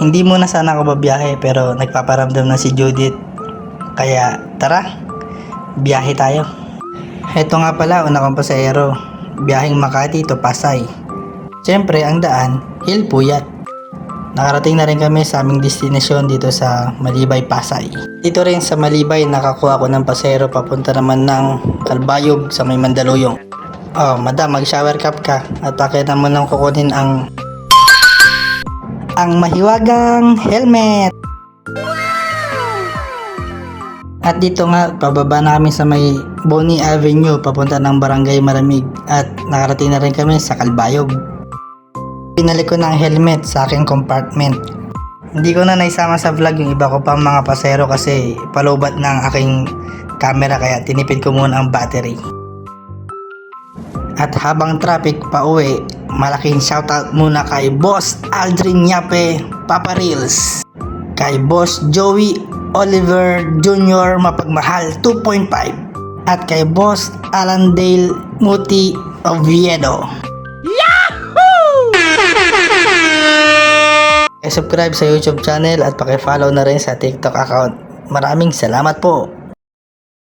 Hindi muna sana ako babiyahe pero nagpaparamdam na si Judith. Kaya tara, biyahe tayo. Heto nga pala, una kong pasahero. Biyaheng Makati to Pasay. Siyempre, ang daan, Hilpuyat. Nakarating na rin kami sa aming destinasyon dito sa Malibay, Pasay. Dito rin sa Malibay, nakakuha ko ng pasahero papunta naman ng Calbayog sa may Mandaluyong. Oh, madam, mag-shower cap ka at akin naman nang kukunin ang mahiwagang helmet. At dito nga, pababa na kami sa may Boni Avenue papunta ng Barangay Maramig at nakarating na rin kami sa Calbayog. Pinalik ko ng helmet sa aking compartment. Hindi ko na naisama sa vlog yung iba ko pang mga pasero kasi palubat ng aking camera kaya tinipid ko muna ang battery. At habang traffic pa uwi, malaking shoutout muna kay Boss Aldrin Yape Papa Reels, kay Boss Joey Oliver Jr. Mapagmahal 2.5 at kay Boss Alan Dale Muti Oviedo. Yahoo! Subscribe sa YouTube channel at paki-follow na rin sa TikTok account. Maraming salamat po.